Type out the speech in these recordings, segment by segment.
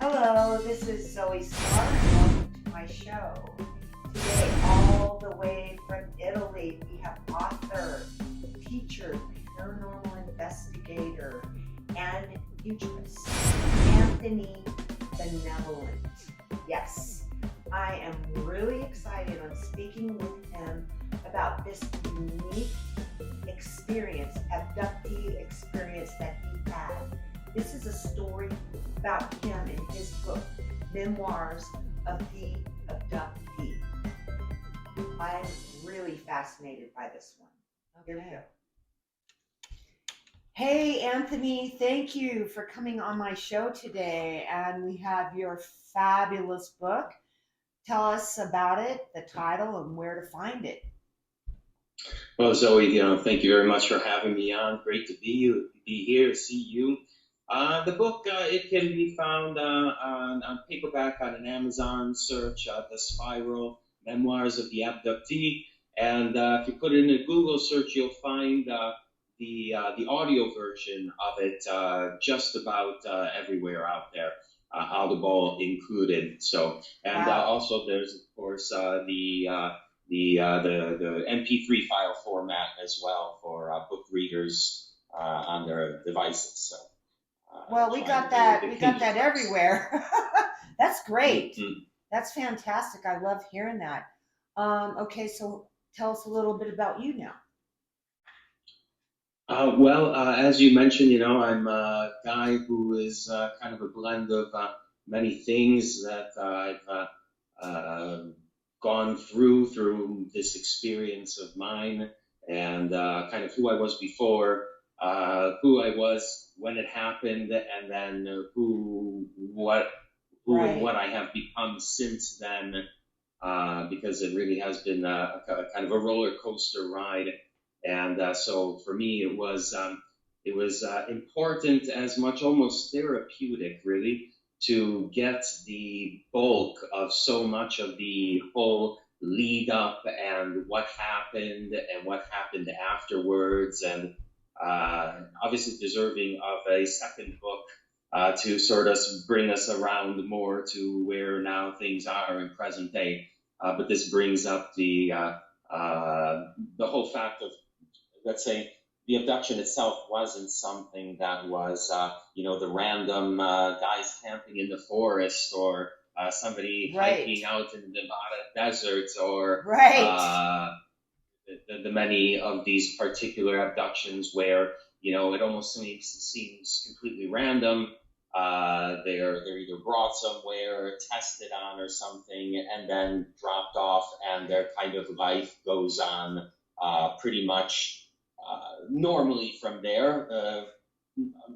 Hello, this is Zoe Starr, and welcome to my show. Today, all the way from Italy, we have author, teacher, paranormal investigator, and futurist, Anthony Benevolent. Yes, I am really excited. I'm speaking with him about this unique experience, abductee experience that he had. This is a story about him in his book, Memoirs of the Abductee. I'm really fascinated by this one. Here we go. Hey, Anthony, thank you for coming on my show today. And we have your fabulous book. Tell us about it, the title, and where to find it. Well, Zoe, thank you very much for having me on. Great to be here, see you. The book, it can be found on paperback on an Amazon search, The Spiral, Memoirs of the Abductee. And if you put it in a Google search, you'll find the audio version of it just about everywhere out there, Audible included. So, and Wow. also there's, of course, the MP3 file format as well for book readers on their devices. So, Well, we got that. We got that everywhere. That's great. Mm-hmm. That's fantastic. I love hearing that. Okay, so tell us a little bit about you now. Well, as you mentioned, I'm a guy who is kind of a blend of many things that I've gone through this experience of mine, and kind of who I was before, who I was when it happened, and then who and what I have become since then, because it really has been a kind of a roller coaster ride. And so for me, it was important, as much almost therapeutic, really, to get the bulk of so much of the whole lead up and what happened afterwards, and obviously deserving of a second book to sort of bring us around more to where now things are in present day. But this brings up the whole fact of, let's say, the abduction itself wasn't something that was, the random guys camping in the forest, or somebody hiking out in the Nevada desert, or the many of these particular abductions where, it almost seems completely random. They're either brought somewhere, tested on or something, and then dropped off, and their kind of life goes on pretty much normally from there.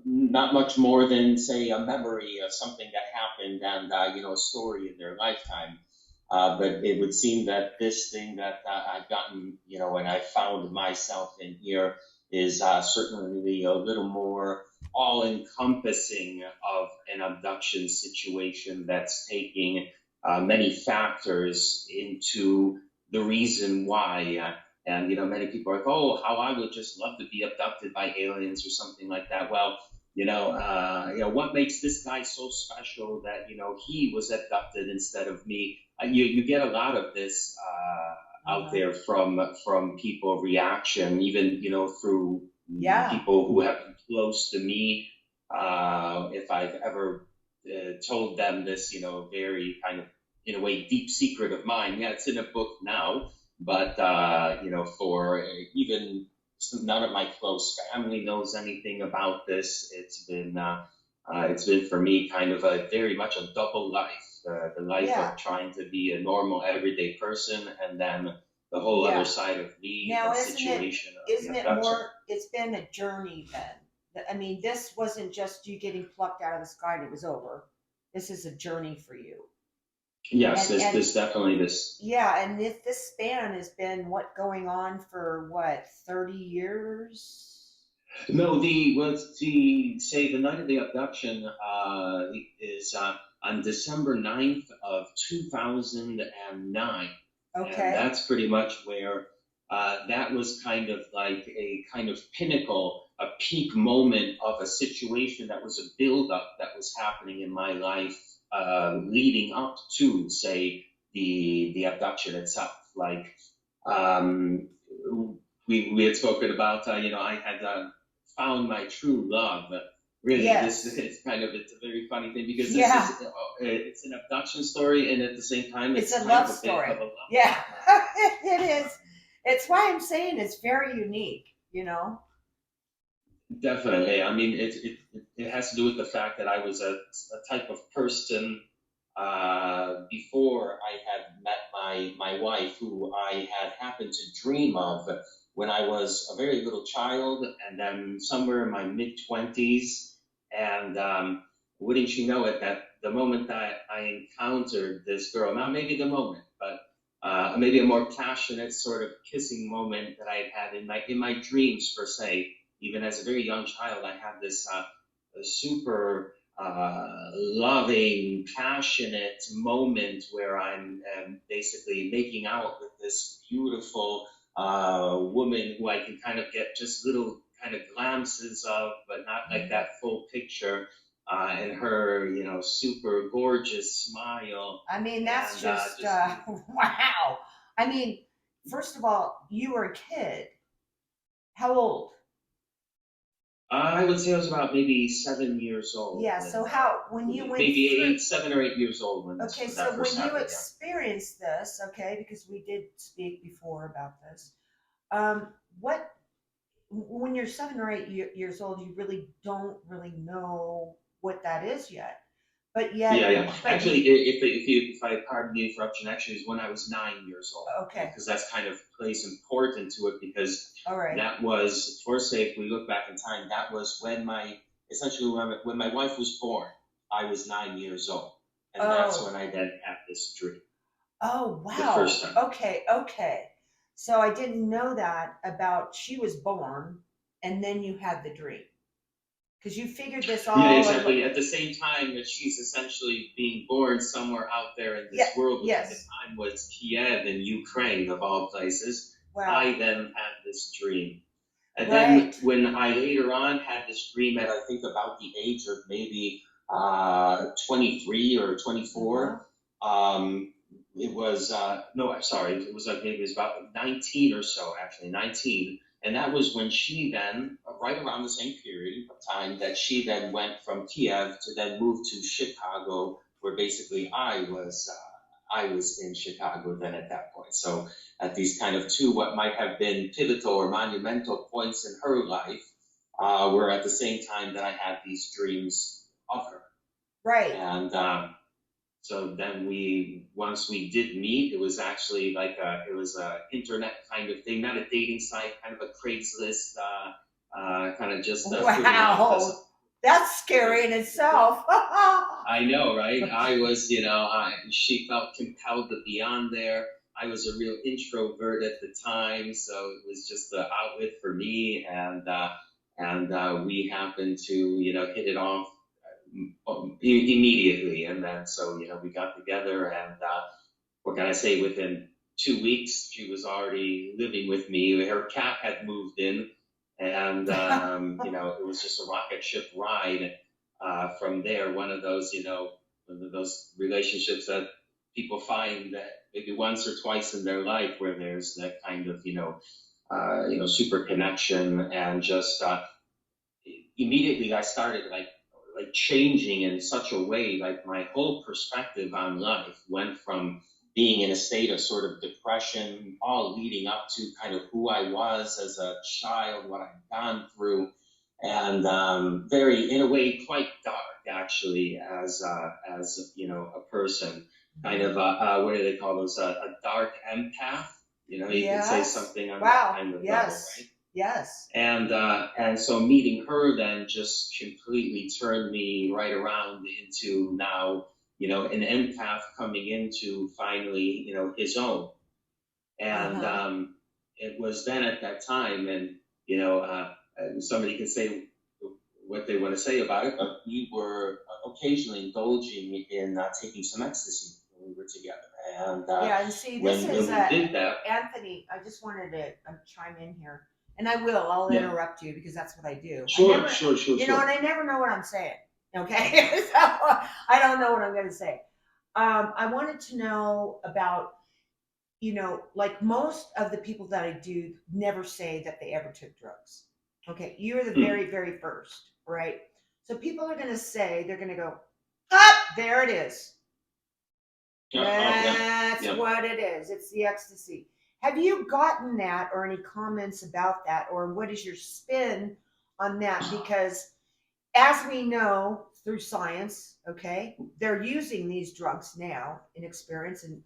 Not much more than, say, a memory of something that happened, and a story in their lifetime. But it would seem that this thing that I've gotten, and I found myself in here, is certainly a little more all-encompassing of an abduction situation that's taking many factors into the reason why. And many people are like, "Oh, how I would just love to be abducted by aliens," or something like that. Well, what makes this guy so special that he was abducted instead of me? You get a lot of this out there from people reaction, even through people who have been close to me. If I've ever told them this, very kind of, in a way, deep secret of mine. Yeah, it's in a book now. But for even none of my close family knows anything about this. It's been for me kind of a very much a double life, the life of trying to be a normal everyday person, and then the whole other side of me, now, the situation. Isn't it more? It's been a journey then. I mean, this wasn't just you getting plucked out of the sky and it was over. This is a journey for you. Yes, this definitely this. Yeah, and this span has been going on for 30 years? No, the night of the abduction is on December 9th of 2009. Okay. And that's pretty much where that was kind of like a kind of pinnacle, a peak moment of a situation that was a buildup that was happening in my life leading up to, say, the abduction itself. Like um, we had spoken about, I had found my true love. Really, Yes. this is kind of, it's a very funny thing because this Yeah. is it's an abduction story, and at the same time It's it's a kind love of a story. bit of a love Yeah, story. it is. It's why I'm saying it's very unique, you know? Definitely. I mean, it has to do with the fact that I was a type of person before I had met my wife, who I had happened to dream of when I was a very little child, and then somewhere in my mid 20s. And wouldn't you know it, that the moment that I encountered this girl, not maybe the moment, but maybe a more passionate sort of kissing moment that I had in my dreams per se, even as a very young child, I had this super loving, passionate moment where I'm basically making out with this beautiful woman who I can kind of get just little kind of glimpses of, but not like that full picture. And her, super gorgeous smile, I mean, that's and just, just wow. I mean, first of all, you were a kid. How old? I would say I was about maybe 7 years old Yeah, so when you went maybe through, 7 or 8 years old when okay, when so that when first you happened. Yeah. experienced this, okay, because we did speak before about this, um, what, when you're 7 or 8 years old, you really don't really know what that is yet. But Yeah, yet, yeah. but Actually, you, if I pardon the interruption, actually, it was when I was 9 years old, okay, because that's kind of plays important to it, because all right. that was, for say, if we look back in time, that was when essentially when my wife was born. I was 9 years old, and that's Oh, when I then had this dream oh, the wow. first time. Okay, okay. So I didn't know that about she was born and then you had the dream. Because you figured this Yeah, all and exactly. At the same time that she's essentially being born somewhere out there in yeah, this world, which at the yes. time was Kiev in Ukraine, of all places, Wow. I then had this dream. And then Right. when I later on had this dream at, I think, about the age of maybe 23 or Uh-huh. 24, it was, no, I'm sorry, it was like maybe it was about 19 or so, actually, 19. And that was when she then, right around the same period of time, that she then went from Kiev to then move to Chicago, where basically I was in Chicago then at that point. So at these kind of two, what might have been pivotal or monumental points in her life, were at the same time that I had these dreams of her. Right. And so then once we did meet, it was actually like it was a internet kind of thing, not a dating site, kind of a Craigslist, kind of just putting off as Wow. That's scary in itself. I know, right? I was, she felt compelled to be on there. I was a real introvert at the time, so it was just the outlet for me, and we happened to, hit it off immediately, and then so we got together, and what can I say? Within 2 weeks, she was already living with me. Her cat had moved in, and it was just a rocket ship ride from there. One of those relationships that people find that maybe once or twice in their life, where there's that kind of super connection, and just immediately I started like changing in such a way, like my whole perspective on life went from being in a state of sort of depression, all leading up to kind of who I was as a child, what I'd gone through, and very, in a way, quite dark actually, as a person, kind of what do they call those? A dark empath. You could say Yes. something on that Wow. kind of level, Yes. right? Yes. And so meeting her then just completely turned me right around into now, an empath coming into finally, his own. And Uh-huh. it was then at that time, and somebody can say what they want to say about it, but we were occasionally indulging in taking some ecstasy when we were together. And Yeah, and see, this is when we did that, Anthony. I just wanted to chime in here, and I will. I'll yeah, interrupt you because that's what I do. I sure, never, sure, sure, and sure. I never know what I'm saying. Okay, so I don't know what I'm going to say. I wanted to know about, like most of the people that I do never say that they ever took drugs. Okay, you're the Hmm. very, very first, right? So people are going to say, they're going to go, up, there it is. Yeah. Oh, yeah. That's Yeah. what it is. It's the ecstasy. Have you gotten that or any comments about that? Or what is your spin on that? Because as we know through science, okay, they're using these drugs now in experience and,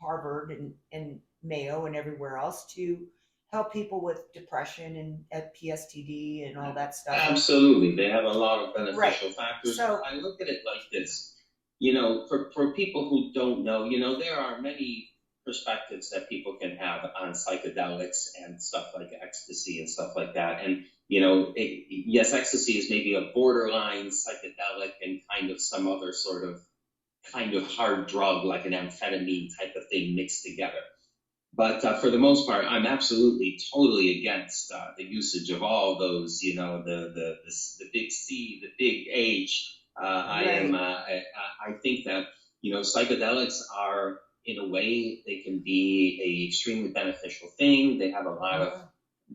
Harvard and Mayo and everywhere else to help people with depression and PSTD and all that stuff. Absolutely. They have a lot of Right. beneficial factors, but So, I look at it like this. For people who don't know, there are many perspectives that people can have on psychedelics and stuff like ecstasy and stuff like that. And, yes, ecstasy is maybe a borderline psychedelic and kind of some other sort of kind of hard drug like an amphetamine type of thing mixed together. But for the most part, I'm absolutely totally against the usage of all those, the big C, the big H. I am. right. I think that psychedelics are, in a way, they can be a extremely beneficial thing. They have a lot of Uh-huh.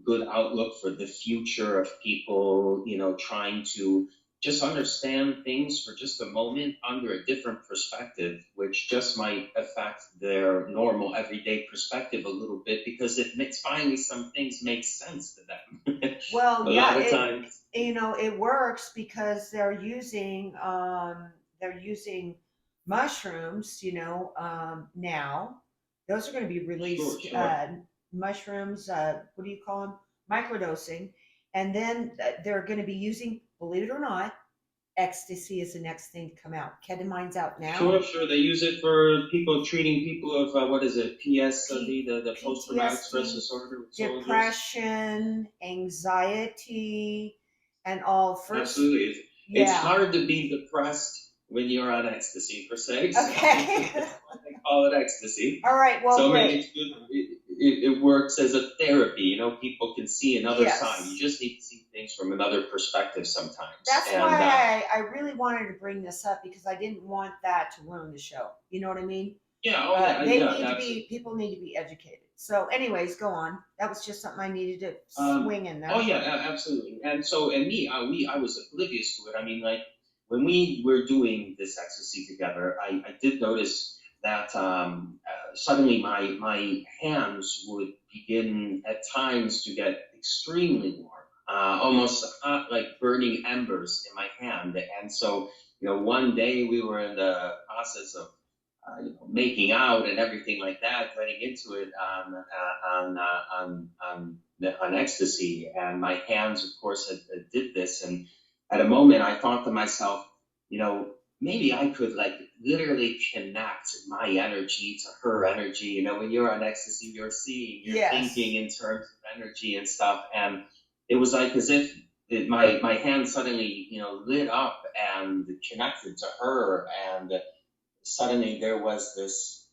good outlook for the future of people, trying to just understand things for just a moment under a different perspective, which just might affect their normal everyday perspective a little bit because it makes finally some things make sense to them. Well, A yeah, lot of times, it works because they're using mushrooms, now. Those are going to be sure, released sure. mushrooms, what do you call them? Microdosing. And then they're going to be using, believe it or not, ecstasy is the next thing to come out. Ketamine's out now. Sure, sure. They use it for people treating people of what is it, P- PSD, the post traumatic stress PTSD, disorder with soldiers. depression, anxiety, and all. First, Absolutely. It's yeah. hard to be depressed when you're on ecstasy, per se. So Okay. that's why they call it ecstasy. All right. Well, So, I mean, great. it's good. It works as a therapy. People can see another side. You Yes. just need to see things from another perspective sometimes. That's And why I really wanted to bring this up because I didn't want that to ruin the show. You know what I mean? yeah, oh, yeah, They yeah, need to absolutely. be, people need to be educated. So, anyways, go on. That was just something I needed to Um, swing in oh there. yeah, absolutely. And so, and me, I was oblivious to it. I mean, like when we were doing this ecstasy together, I did notice that suddenly my hands would begin at times to get extremely warm, almost hot, like burning embers in my hand. And so, one day we were in the process of making out and everything like that, getting into it on ecstasy, and my hands, of course, had did this. And at a moment, I thought to myself, maybe I could like literally connect my energy to her energy. When you're on ecstasy, you're seeing, you're Yes. thinking in terms of energy and stuff, and it was like as if my hand suddenly, lit up and connected to her, and suddenly there was this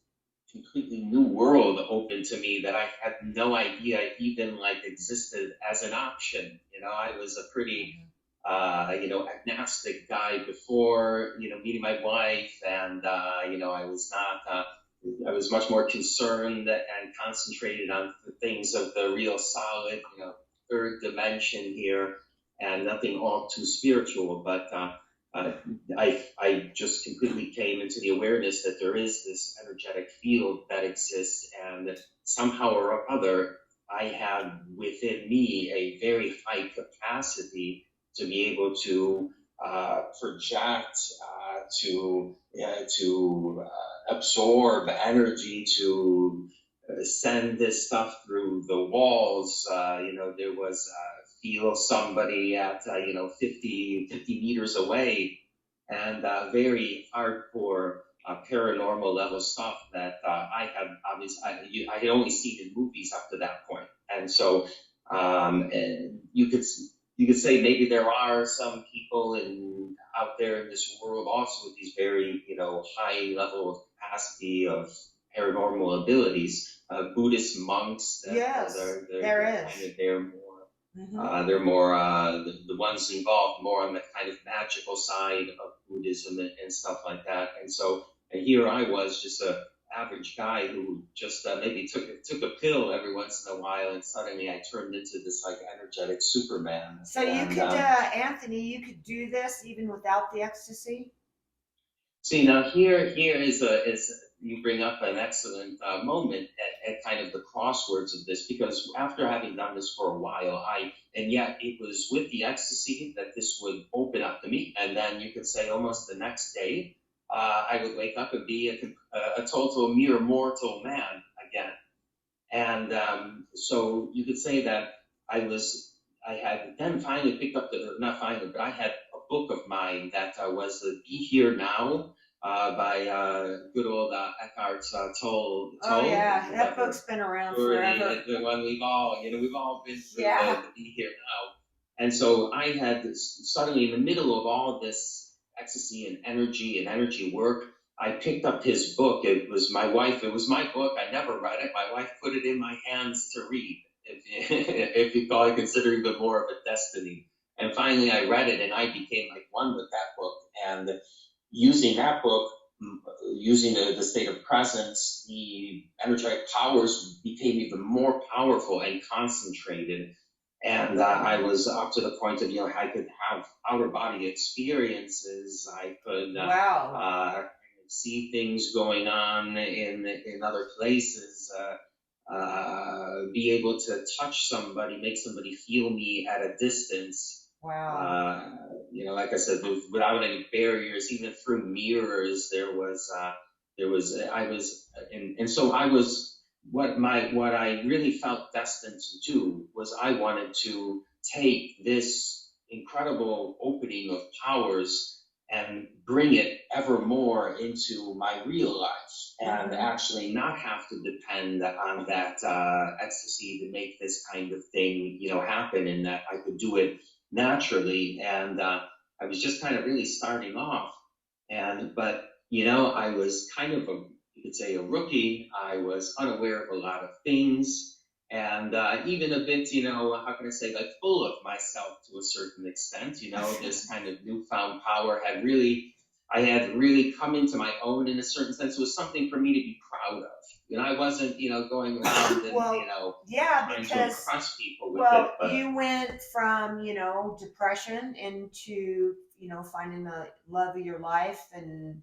completely new world open to me that I had no idea even like existed as an option. I was a pretty agnostic guy before meeting my wife, and I was not. I was much more concerned and concentrated on the things of the real solid, third dimension here, and nothing all too spiritual. But uh, I just completely came into the awareness that there is this energetic field that exists, and somehow or other, I have within me a very high capacity to be able to project, to absorb energy, to send this stuff through the walls. There was feel somebody at 50 meters away, and very hardcore paranormal level stuff that I had obviously I had only seen in movies up to that point. And so and you could say maybe there are some people out there in this world also with these very high level of capacity of paranormal abilities. Buddhist monks that Yes, they're there kind is. of they're more Mm-hmm. the ones involved more on the kind of magical side of Buddhism and stuff like that. And here I was, just a average guy who just maybe took a pill every once in a while, and suddenly I turned into this like energetic Superman. So you And could, Anthony, you could do this even without the ecstasy? see, now here is you bring up an excellent moment at kind of the crosswords of this, because after having done this for a while, and yet it was with the ecstasy that this would open up to me, and then you could say almost the next day, I would wake up and be a total mere mortal man again. And so you could say that I had then finally picked up not finally, but I had a book of mine that was the Be Here Now by good old Eckhart Tolle. Oh yeah, that book's been around forever. The one we've all been through, Yeah. the Be Here Now. And so I had this, suddenly in the middle of all this ecstasy and energy work, I picked up his book. It was my book. I never read it. My wife put it in my hands to read, if you call it, consider even more of a destiny. And finally I read it, and I became like one with that book. And using that book, using the state of presence, the energetic powers became even more powerful and concentrated. And I was up to the point of, I could have outer body experiences. I could Wow. see things going on in other places, be able to touch somebody, make somebody feel me at a distance. Wow. Like I said, without any barriers, even through mirrors, so I was, what I really felt destined to do was I wanted to take this incredible opening of powers and bring it ever more into my real life, and actually not have to depend on that ecstasy to make this kind of thing, happen, and that I could do it naturally. And I was just kind of really starting off, but I was kind of you could say, a rookie. I was unaware of a lot of things, and even a bit, how can I say, like full of myself to a certain extent. This kind of newfound power I had really come into my own in a certain sense. It was something for me to be proud of. I wasn't, going around and, Well, yeah, trying to because impress people with it. But you went from, depression into, finding the love of your life and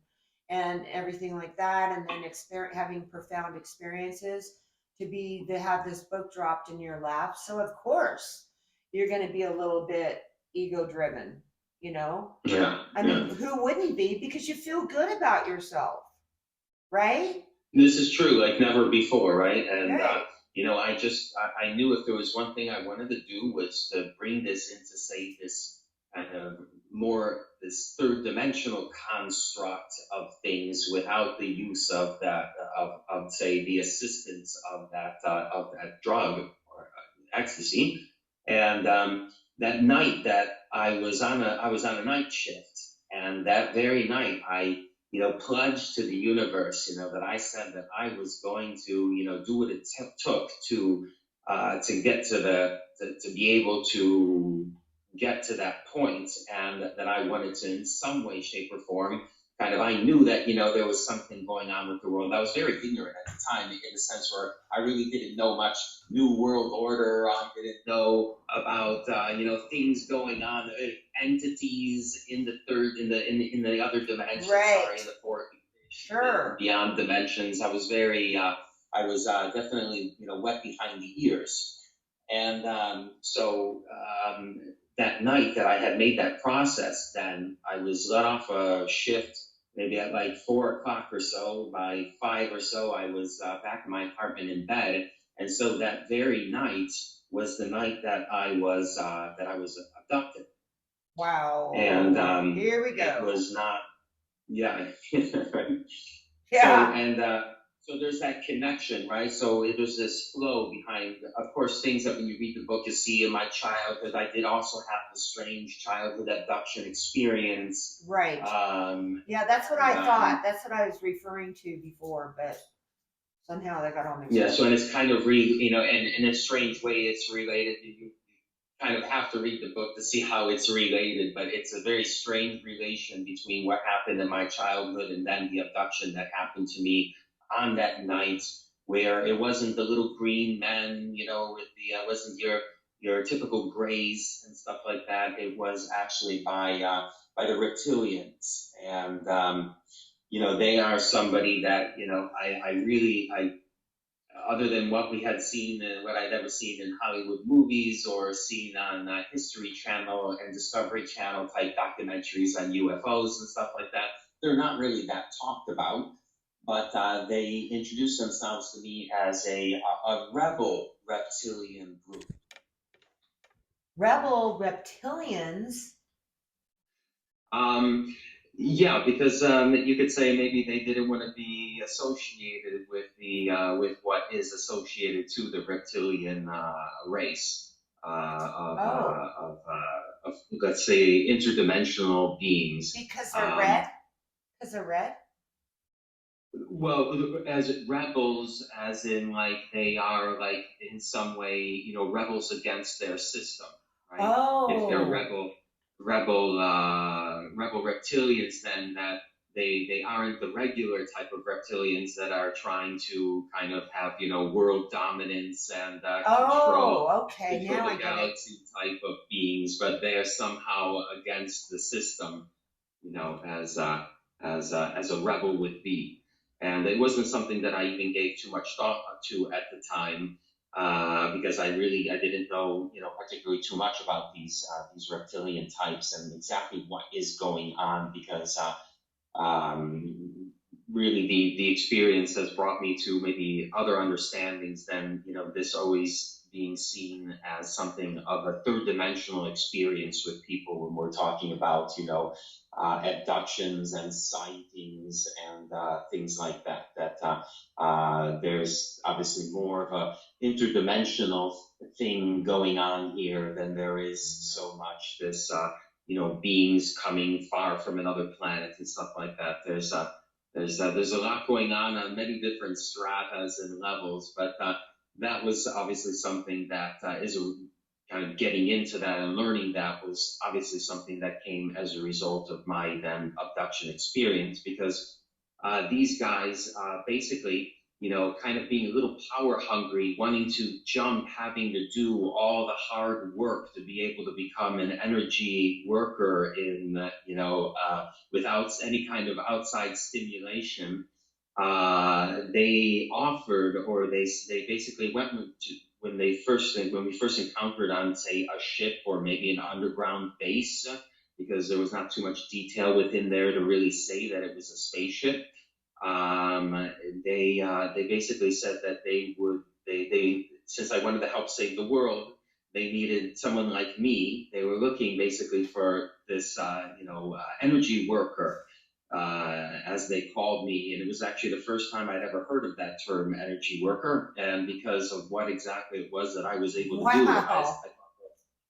everything like that, and then having profound experiences to have this book dropped in your lap. So of course you're going to be a little bit ego driven, yeah, I mean, who wouldn't be? Because you feel good about yourself, right? this is true, like never before, right? And Right. I knew if there was one thing I wanted to do was to bring this into, say, this kind of more this third dimensional construct of things without the use of that of say the assistance of that drug or ecstasy. And that night that I was on a night shift, and that very night I pledged to the universe, that I said that I was going to, do what it took to get to be able to get to that point, and that I wanted to, in some way, shape, or form, I knew that, there was something going on with the world. I was very ignorant at the time, in a sense where I really didn't know much New World Order. I didn't know about, things going on, entities in the third, in the other dimensions, Right. in the fourth, Sure. beyond dimensions. I was very, I was definitely, wet behind the ears. And that night that I had made that process, then I was let off a shift maybe at like 4 o'clock or so. By 5 or so, I was back in my apartment in bed. And so that very night was the night that I was abducted. Wow. And here we go. It was not, yeah. Yeah. So there's that connection, right? So there's this flow behind, of course, things that when you read the book, you see in my childhood. I did also have the strange childhood abduction experience. Right. Yeah, that's what I thought. That's what I was referring to before, but somehow that got all mixed up. Yeah, so and it's kind of in a strange way, it's related to you. kind of have to read the book to see how it's related, but it's a very strange relation between what happened in my childhood and then the abduction that happened to me on that night, where it wasn't the little green men, with the wasn't your typical grays and stuff like that. It was actually by the reptilians, and they are somebody that I really I other than what we had seen and what I'd ever seen in Hollywood movies or seen on History Channel and Discovery Channel type documentaries on UFOs and stuff like that. They're not really that talked about, but they introduced themselves to me as a rebel reptilian group. Rebel reptilians? Yeah, because you could say maybe they didn't want to be associated with with what is associated to the reptilian race of let's say interdimensional beings. Because they're red? Because they're red? Well, as rebels, as in like they are like in some way, rebels against their system, right? If they're Oh, rebel reptilians, then that they aren't the regular type of reptilians that are trying to kind of have world dominance and oh, okay. control Now I the get it. galaxy type of beings, but they are somehow against the system, as a rebel would be. And it wasn't something that I even gave too much thought to at the time, because I didn't know, particularly too much about these reptilian types and exactly what is going on, because really the experience has brought me to maybe other understandings than this always being seen as something of a third dimensional experience with people when we're talking about abductions and sightings and things like that there's obviously more of a interdimensional thing going on here than there is so much this beings coming far from another planet and stuff like that. There's a lot going on many different stratas and levels, but that was obviously something that is kind of getting into that and learning that was obviously something that came as a result of my then abduction experience, because these guys basically, kind of being a little power hungry, wanting to jump, having to do all the hard work to be able to become an energy worker without any kind of outside stimulation. They offered, or they basically went to when we first encountered on, say, a ship or maybe an underground base, because there was not too much detail within there to really say that it was a spaceship. Um, they basically said that they since I wanted to help save the world, they needed someone like me. They were looking basically for this energy worker, as they called me, and it was actually the first time I'd ever heard of that term, energy worker, and because of what exactly it was that I was able to do, Wow.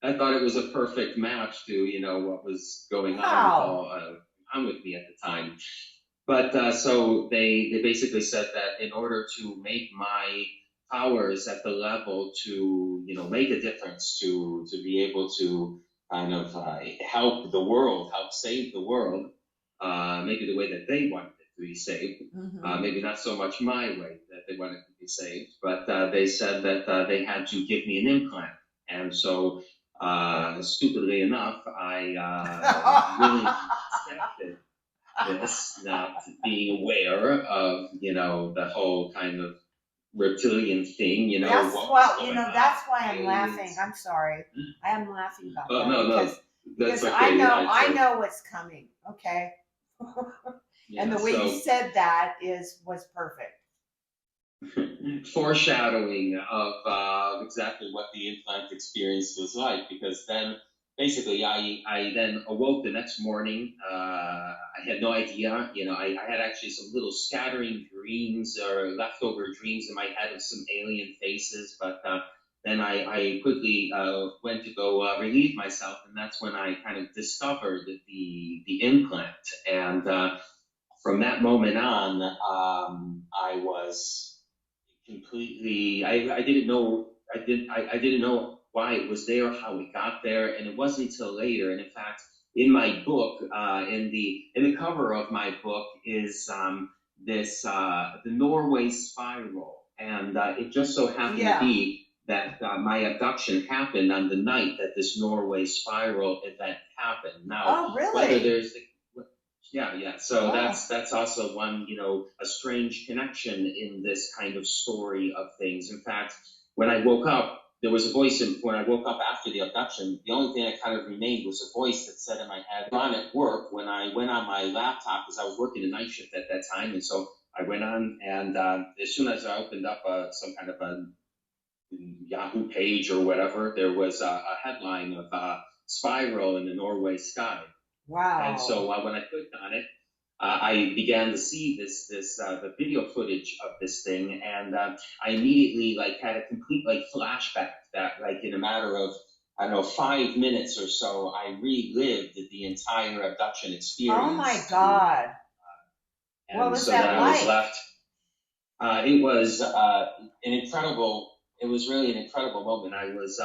I thought it was a perfect match to what was going Wow. on with me at the time. But so they basically said that in order to make my powers at the level to make a difference, to be able to kind of help the world, help save the world, maybe the way that they wanted it to be saved, Mm-hmm. maybe not so much my way that they wanted it to be saved, but they said that they had to give me an implant, and so stupidly enough, I willingly accepted this, not being aware of, the whole kind of reptilian thing, Yes, what was well, going on that's why with I'm the laughing. aliens. I'm sorry. I am laughing about Oh, that no, no, because that's I okay. know Yeah, I know what's coming. Okay. And yeah, the way you so said that was perfect. foreshadowing of exactly what the implant experience was like, because then basically I then awoke the next morning. I had no idea, I had actually some little scattering dreams or leftover dreams in my head of some alien faces, but then I quickly went to go relieve myself, and that's when I kind of discovered the implant. And from that moment on, I was completely. I didn't know. I didn't know why it was there, how we got there, and it wasn't until later. And in fact, in my book, in the cover of my book is this the Norway spiral, and it just so happened to be that my abduction happened on the night that this Norway spiral event happened. Now, Oh, really? whether there's yeah. So Wow. that's also one, a strange connection in this kind of story of things. In fact, when I woke up, there was a voice when I woke up after the abduction. The only thing that kind of remained was a voice that said in my head, on at work, when I went on my laptop, because I was working a night shift at that time, and so I went on, and as soon as I opened up some kind of a Yahoo page or whatever, there was a headline of spiral in the Norway sky. Wow. And so when I clicked on it, I began to see the video footage of this thing, and I immediately had a complete flashback that in a matter of, I don't know, 5 minutes or so, I relived the entire abduction experience. Oh my God. And what was so that then I like? was left. It was an incredible. It was really an incredible moment. I was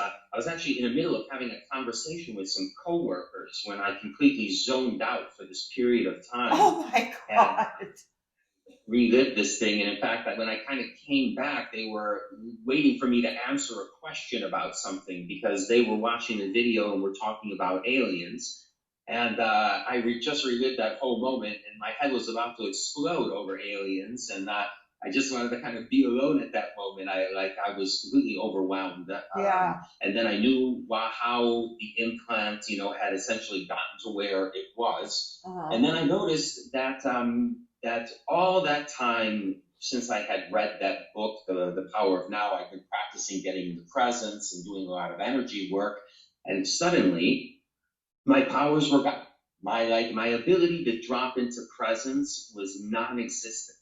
actually in the middle of having a conversation with some coworkers when I completely zoned out for this period of time. Oh my God. And relived this thing. And in fact, when I kind of came back, they were waiting for me to answer a question about something because they were watching the video and were talking about aliens. And I just relived that whole moment, and my head was about to explode over aliens. And I just wanted to kind of be alone at that moment. I was completely overwhelmed. Yeah. And then I knew how the implant, had essentially gotten to where it was. And then I noticed that that all that time since I had read that book, The Power of Now, I've been practicing getting into presence and doing a lot of energy work. And suddenly, my powers were gone. My ability to drop into presence was non-existent.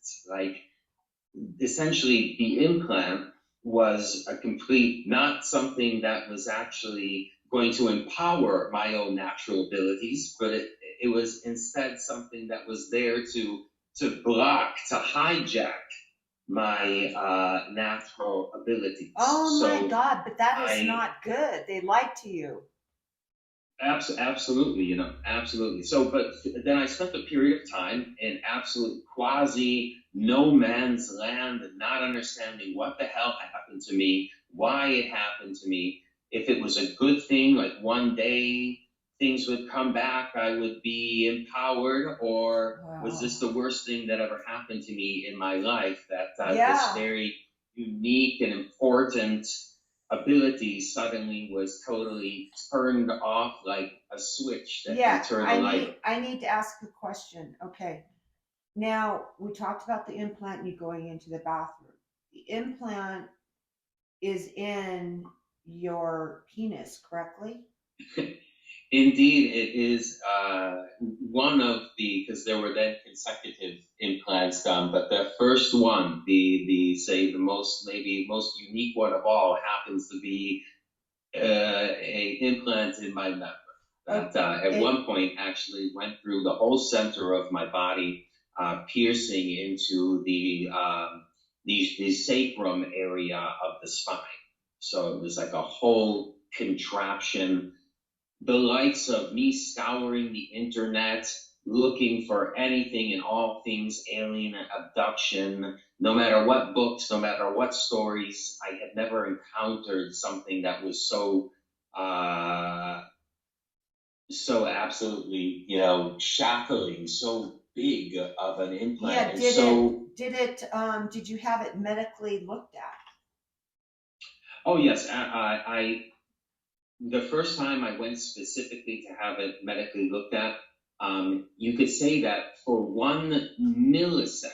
Essentially, the implant was a complete, not something that was actually going to empower my own natural abilities, but it was instead something that was there to block, to hijack my natural abilities. Oh my God, but that is not good. They lied to you. Absolutely, absolutely. So, but then I spent a period of time in absolute quasi no man's land, not understanding what the hell happened to me, why it happened to me, if it was a good thing, like one day things would come back, I would be empowered, or was this the worst thing that ever happened to me in my life, that this very unique and important ability suddenly was totally turned off like a switch that you turn the light. I need to ask a question. Okay. Now, we talked about the implant and you going into the bathroom. The implant is in your penis, correctly? Indeed, it is one of because there were then consecutive implants done, but the first one, the most unique one of all, happens to be a implant in my member that at one point actually went through the whole center of my body, piercing into the sacrum area of the spine. So it was like a whole contraption. The likes of me scouring the internet, looking for anything and all things alien abduction, no matter what books, no matter what stories, I had never encountered something that was so absolutely, shackling, so big of an implant. Yeah, did you have it medically looked at? Oh yes, the first time I went specifically to have it medically looked at, you could say that for 1 millisecond,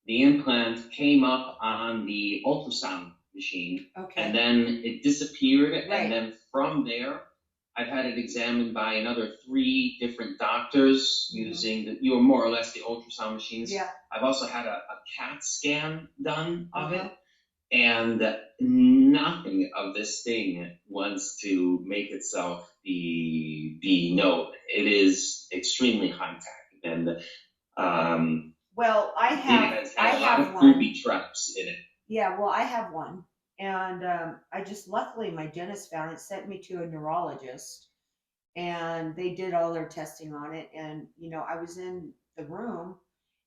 the implant came up on the ultrasound machine, and then it disappeared, and then from there, I've had it examined by another 3 different doctors using more or less the ultrasound machines. Yeah. I've also had a CAT scan done of it. And nothing of this thing wants to make itself be known. It is extremely high tech, and well, I have a lot of one. booby traps in it. Yeah, well, I have one, And I just, luckily, my dentist found it, sent me to a neurologist, and they did all their testing on it. And, I was in the room,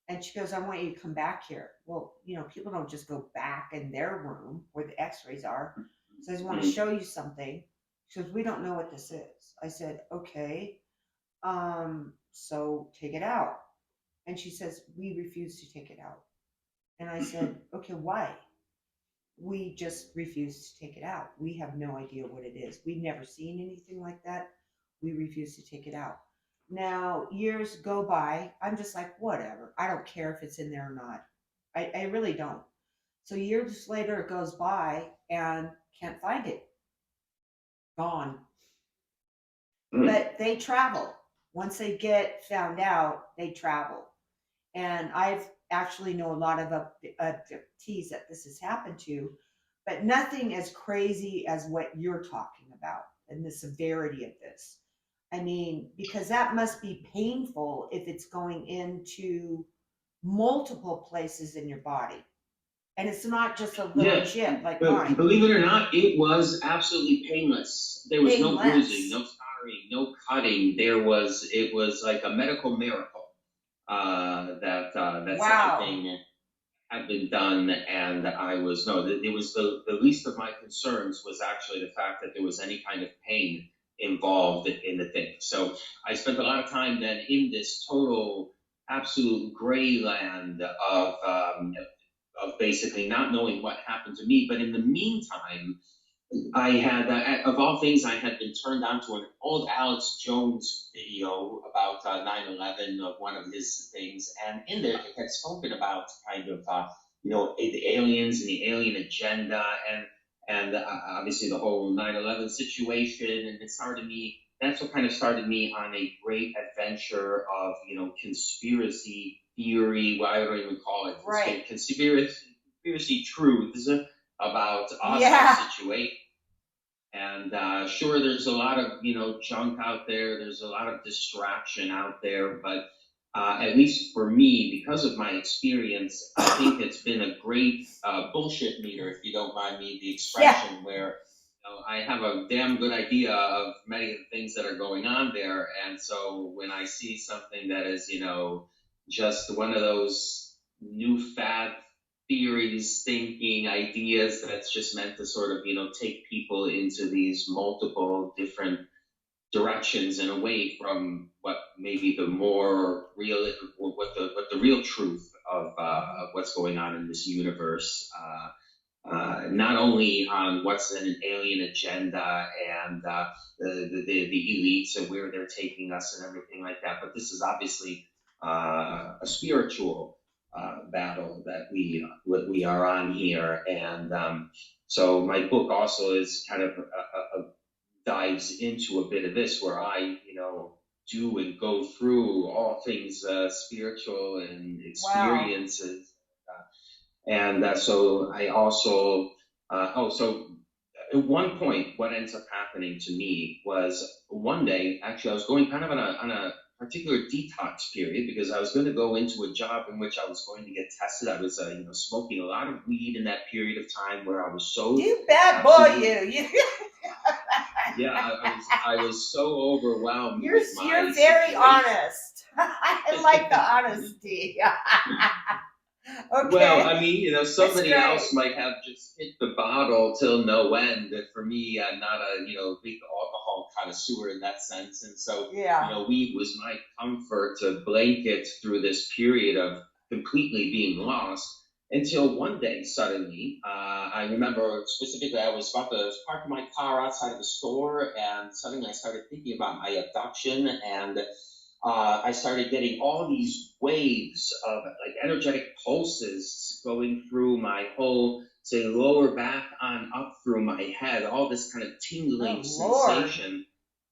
and she goes, I want you to come back here. Well, people don't just go back in their room where the x rays are. So I just want to Mm. show you something. She goes, we don't know what this is. I said, okay. So take it out. And she says, we refuse to take it out. And I said, okay, why? We just refuse to take it out. We have no idea what it is. We've never seen anything like that. We refuse to take it out. Now, years go by. I'm just like, whatever. I don't care if it's in there or not. I really don't. So years later, it goes by and can't find it. Gone. Mm. But they travel. Once they get found out, they travel. And I've actually know a lot of abductees that this has happened to, but nothing as crazy as what you're talking about and the severity of this. I mean, because that must be painful if it's going into multiple places in your body. And it's not just a little Yeah, chip like but mine. believe it or not, it was absolutely painless. There was no bruising, Painless. no scarring, no cutting. It was like a medical miracle that such a Wow. thing had been done. And I was no, it was the least of my concerns was actually the fact that there was any kind of pain involved in the thing. So I spent a lot of time then in this total, absolute gray land of basically not knowing what happened to me. But in the meantime, I had, of all things, I had been turned on to an old Alex Jones video about 9/11 of one of his things, and in there it had spoken about kind of the aliens and the alien agenda, and obviously the whole 9/11 situation, and it started me. That's what kind of started me on a great adventure of conspiracy theory. Well, I don't even call it Right. conspiracy truths about us and the Yeah. situation. And sure, there's a lot of junk out there. There's a lot of distraction out there, but at least for me, because of my experience, I think it's been a great bullshit meter, if you don't mind me the Yeah. expression, where I have a damn good idea of many of the things that are going on there, and so when I see something that is just one of those new fad theories, thinking, ideas that's just meant to sort of, take people into these multiple different directions and away from what maybe the more real, what the real truth of what's going on in this universe. Not only on what's in an alien agenda and the elites and where they're taking us and everything like that, but this is obviously a spiritual battle that we are on here, and so my book also is kind of dives into a bit of this, where I do and go through all things spiritual and Wow. experiences. And so I also, so at one point, what ends up happening to me was one day, actually, I was going kind of on a particular detox period because I was going to go into a job in which I was going to get tested. I was, smoking a lot of weed in that period of time where I was so You bad boy, absolute. you. Yeah, I was so overwhelmed You're with my you're very situation. honest. I like the honesty. Well, I Okay, mean, that's somebody else great. might have just hit the bottle till no end. And for me, I'm not a, big alcohol connoisseur in that sense. And so, Yeah. weed was my comfort to blanket through this period of completely being lost until one day, suddenly, I remember specifically, I was about to park my car outside of the store, and suddenly I started thinking about my abduction, and I started getting all these waves of like energetic pulses going through my whole, say, lower back on up through my head, all this kind of Oh tingling Lord. sensation.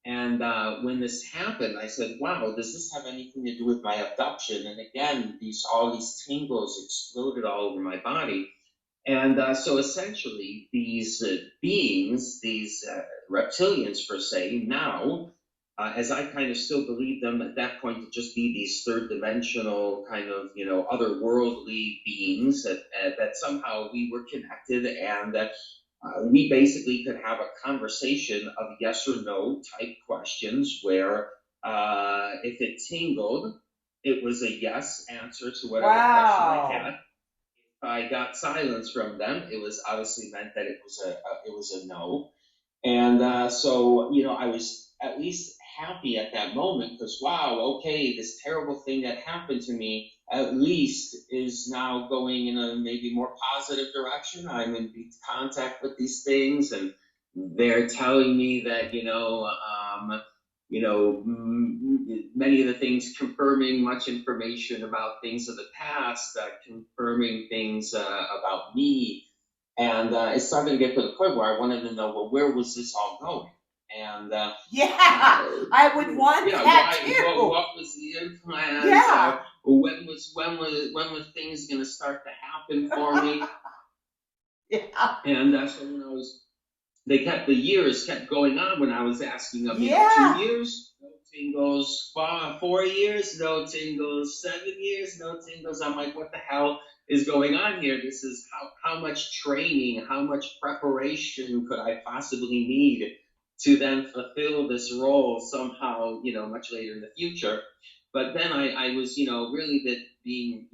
And when this happened, I said, "Wow, does this have anything to do with my abduction?" And again, all these tingles exploded all over my body. And so essentially, these beings, these reptilians per se, now, as I kind of still believe them at that point to just be these third dimensional kind of, otherworldly beings that somehow we were connected, and we basically could have a conversation of yes or no type questions where if it tingled, it was a yes answer to whatever question I Wow. had. If I got silence from them, it was obviously meant that it was a no. And so, I was at least happy at that moment because, wow, okay, this terrible thing that happened to me at least is now going in a maybe more positive direction. I'm in contact with these things, and they're telling me that, many of the things confirming much information about things of the past, confirming things about me, and it started to get to the point where I wanted to know, well, where was this all going? And Yeah, I would want yeah, that why? too. What was the implants? Yeah. When was things going to start to happen for me? Yeah. And so the years kept going on when I was asking them, Yeah. 2 years, no tingles, 4 years, no tingles, 7 years, no tingles. I'm like, what the hell is going on here? This is how much training, how much preparation could I possibly need to then fulfill this role somehow, much later in the future. But then I was, really that being,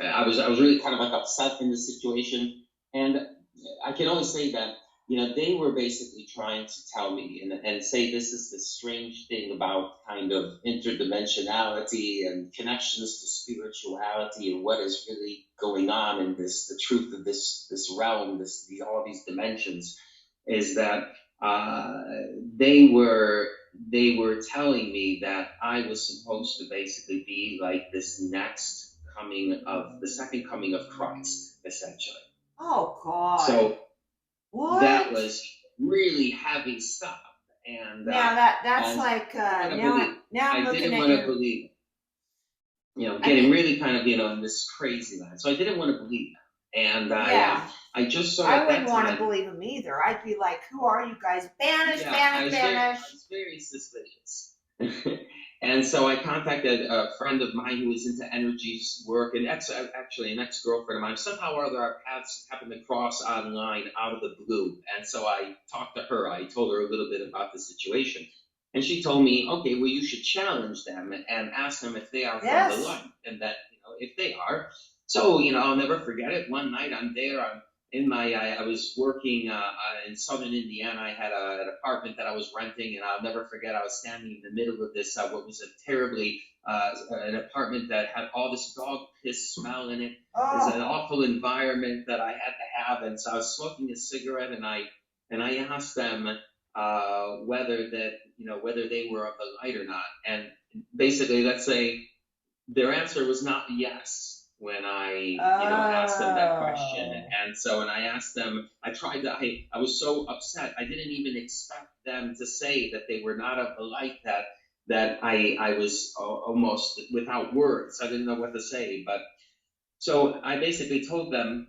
I was really kind of like upset in the situation, and I can only say that they were basically trying to tell me and say this is the strange thing about kind of interdimensionality and connections to spirituality and what is really going on in the truth of this realm, all these dimensions, is that uh, they were they were telling me that I was supposed to basically be like this next coming of the second coming of Christ, essentially. Oh God. So that What? was really heavy stuff, and Now that's and like I didn't want to now believe. I'm I looking didn't at want to your. believe. I Getting mean, really kind of in this crazy land. So I didn't want to believe that, and yeah. I just saw I at wouldn't that want to time. believe him either. I'd be like, "Who are you guys? Banish, Yeah, banish, I banish." was very suspicious. And so I contacted a friend of mine who was into energies work, and actually an ex-girlfriend of mine. Somehow or other, our paths happened to cross online out of the blue. And so I talked to her. I told her a little bit about the situation. And she told me, okay, well, you should challenge them and ask them if they are from the Yes. light, and that, if they are. So, I'll never forget it. One night I'm there, I was working in southern Indiana. I had an apartment that I was renting, and I'll never forget. I was standing in the middle of this, what was a terribly, an apartment that had all this dog piss smell in it. It was an Oh. awful environment that I had to have, and so I was smoking a cigarette, and I asked them whether they were of the light or not, and basically, let's say their answer was not yes when I, asked them that question. Oh. And so when I asked them, I was so upset. I didn't even expect them to say that they were not of the light, that I was almost without words. I didn't know what to say, but so I basically told them,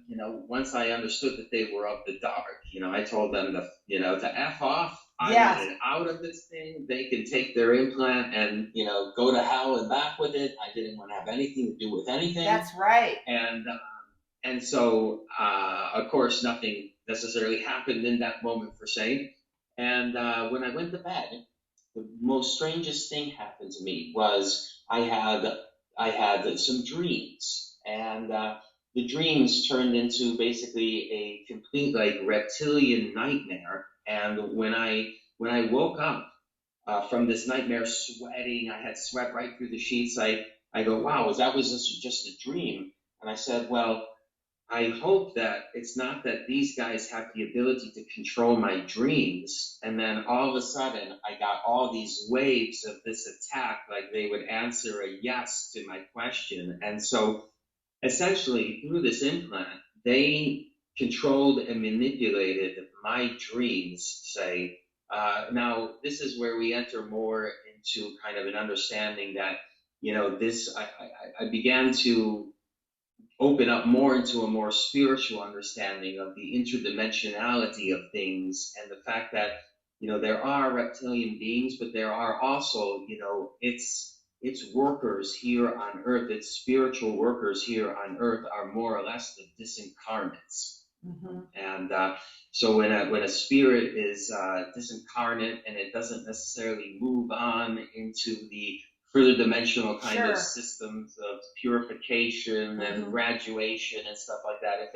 once I understood that they were of the dark, I told them to F off. I Yes. wanted out of this thing. They can take their implant and, go to hell and back with it. I didn't want to have anything to do with anything. That's right. And so, of course, nothing necessarily happened in that moment for saying. And when I went to bed, the most strangest thing happened to me was I had some dreams, and the dreams turned into basically a complete like reptilian nightmare. And when I woke up from this nightmare, sweating, I had sweat right through the sheets. I go, wow, was this just a dream? And I said, well, I hope that it's not that these guys have the ability to control my dreams. And then all of a sudden, I got all these waves of this attack, like they would answer a yes to my question. And so essentially, through this implant, they controlled and manipulated my dreams, say. Now, this is where we enter more into kind of an understanding that, I began to open up more into a more spiritual understanding of the interdimensionality of things and the fact that there are reptilian beings, but there are also its workers here on earth, its spiritual workers here on earth are more or less the disincarnates. Mm-hmm. And so when a spirit is disincarnate and it doesn't necessarily move on into the further dimensional kind of Sure. systems of purification and Mm-hmm. graduation and stuff like that,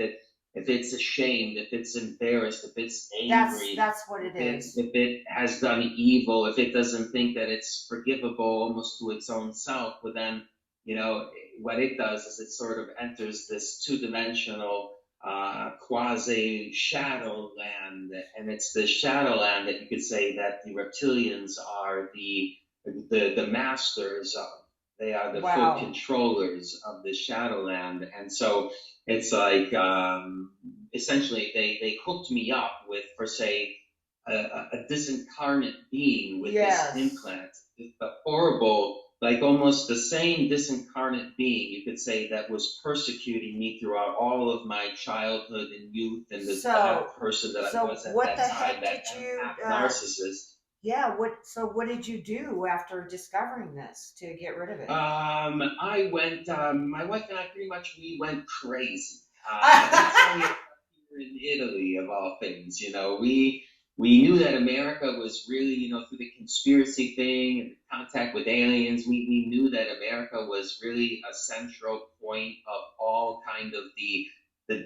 if it's ashamed, if it's embarrassed, if it's That's angry, that's what it is. if it has done evil, if it doesn't think that it's forgivable almost to its own self, but then you know what it does is it sort of enters this two-dimensional quasi shadow land, and it's the shadow land that you could say that the reptilians are the masters of. They are the full Wow. controllers of the shadowland, and so it's like essentially they hooked me up with, for say, a disincarnate being with this Yes. implant, the horrible, like almost the same disincarnate being, you could say, that was persecuting me throughout all of my childhood and youth, and the bad So person that I so was at what that the time, heck that did you empath narcissist. yeah, what did you do after discovering this to get rid of it? I went, my wife and I pretty much, we went crazy. That's how we ended up here in Italy, of all things. We knew that America was really, through the conspiracy thing and contact with aliens, we knew that America was really a central point of all kind of the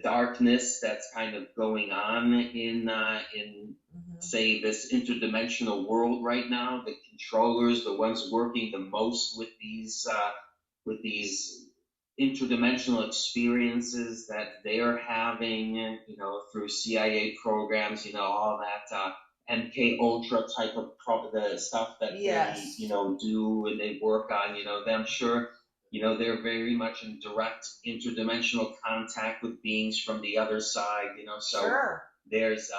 darkness that's kind of going on in Mhm. say this interdimensional world right now. The controllers, the ones working the most with these interdimensional experiences that they're having, through CIA programs, all that MK Ultra type of the stuff that they, Yes. do and they work on. I'm sure, they're very much in direct interdimensional contact with beings from the other side. So Sure. there's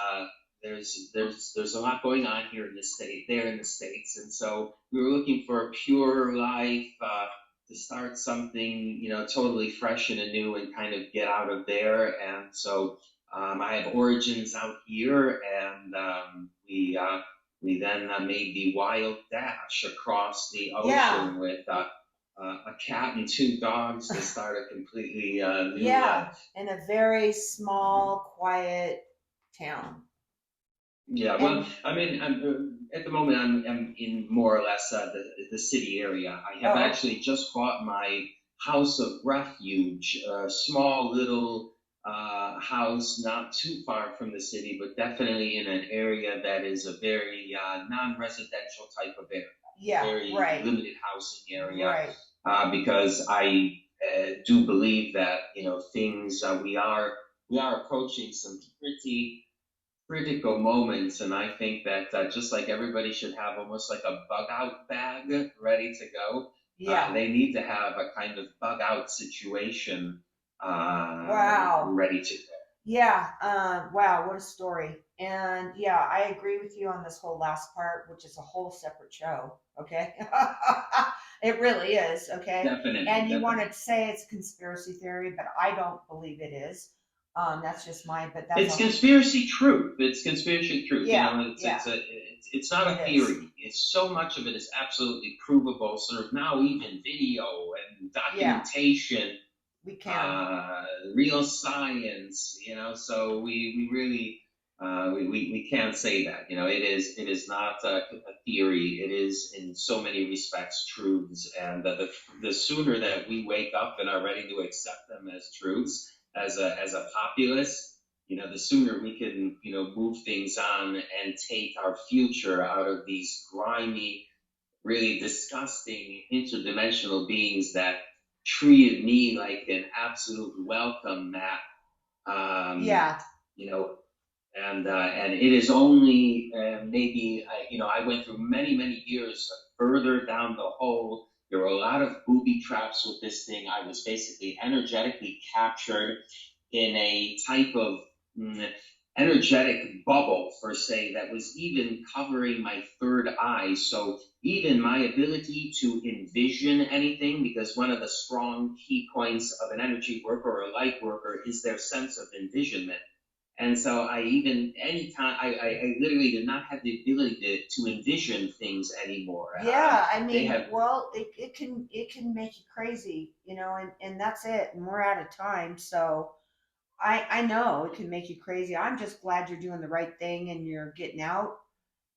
there's a lot going on here in the state, there in the states, and so we were looking for a pure life, to start something, totally fresh and anew and kind of get out of there. And so I have origins out here, and we then made the wild dash across the Yeah. ocean with a cat and two dogs to start a completely new Yeah. life. In a very small, quiet town. Yeah, well, And I mean, at the moment, I'm in more or less the city area. I have oh, actually just bought my house of refuge, a small little house not too far from the city, but definitely in an area that is a very non-residential type of area, yeah, very right. limited housing area, Right. because I do believe that things we are approaching some pretty critical moments, and I think that just like everybody should have almost like a bug out bag ready to go, Yeah. they need to have a kind of bug out situation Wow. ready to go. Yeah, wow, what a story. And yeah, I agree with you on this whole last part, which is a whole separate show. Okay. It really is. Okay. Definitely, And you want definitely. to say it's conspiracy theory, but I don't believe it is. That's just mine, but that's It's a, conspiracy truth. It's conspiracy truth. yeah, yeah, It's not it a is. theory. It's so much of it is absolutely provable. Sort of now even video and Yeah, documentation, we can. uh, real science, so we really we can't say that, it is not a theory. It is in so many respects truths, and the sooner that we wake up and are ready to accept them as truths as a populace, the sooner we can, move things on and take our future out of these grimy, really disgusting interdimensional beings that treated me like an absolute welcome mat. Um, Yeah, you know, and it is only maybe I went through many years further down the hole. There were a lot of booby traps with this thing. I was basically energetically captured in a type of mm, energetic bubble, for say, that was even covering my third eye. So even my ability to envision anything, because one of the strong key points of an energy worker or a light worker is their sense of envisionment. And so I even anytime I literally did not have the ability to envision things anymore. yeah. I They mean, have well, it can make you crazy, and that's it. And we're out of time, so I know it can make you crazy. I'm just glad you're doing the right thing and you're getting out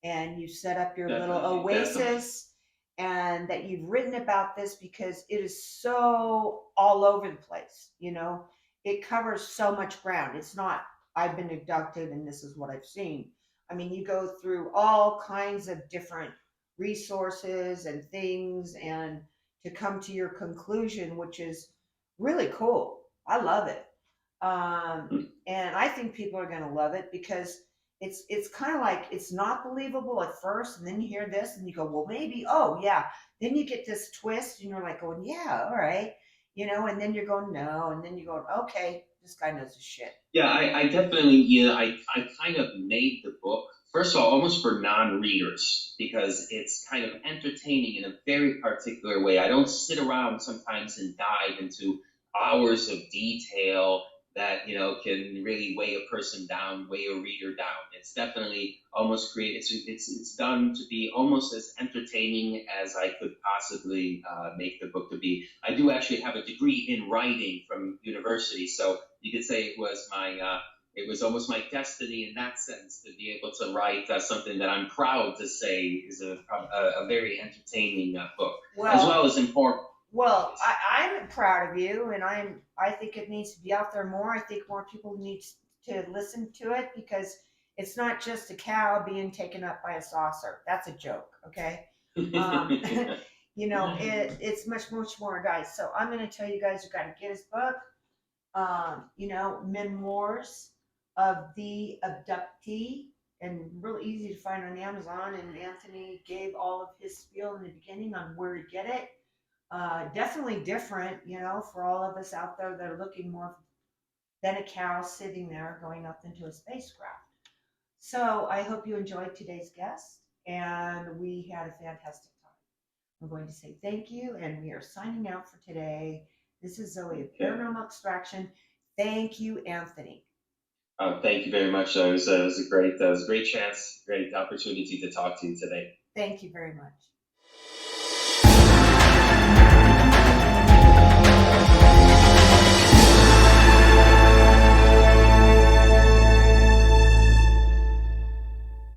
and you set up your little Definitely, definitely. oasis and that you've written about this because it is so all over the place, you know. It covers so much ground. It's not I've been abducted and this is what I've seen. I mean, you go through all kinds of different resources and things and to come to your conclusion, which is really cool. I love it. And I think people are going to love it because it's kind of like it's not believable at first, and then you hear this and you go, well, maybe, oh yeah. Then you get this twist, and you're like going, yeah, all right, you know, and then you're going, no, and then you're going, okay, this guy knows his shit. Yeah, I definitely, I kind of made the book, first of all, almost for non-readers, because it's kind of entertaining in a very particular way. I don't sit around sometimes and dive into hours of detail that, can really weigh a person down, weigh a reader down. It's definitely almost create, it's done to be almost as entertaining as I could possibly make the book to be. I do actually have a degree in writing from university, so you could say it was almost my destiny in that sense to be able to write something that I'm proud to say is a very entertaining book, as Well, well as important, well, obviously. I'm proud of you, and I think it needs to be out there more. I think more people need to listen to it because it's not just a cow being taken up by a saucer. That's a joke, okay? Um, you know, it's much more, guys. So I'm going to tell you guys, you got to get his book. You know, Memoirs of the Abductee, and really easy to find on Amazon. And Anthony gave all of his spiel in the beginning on where to get it. Definitely different, you know, for all of us out there that are looking more than a cow sitting there going up into a spacecraft. So I hope you enjoyed today's guest, and we had a fantastic time. I'm going to say thank you, and we are signing out for today. This is Zoe of Okay. Paranormal Extraction. Thank you, Anthony. Thank you very much. It was a great chance, great opportunity to talk to you today. Thank you very much.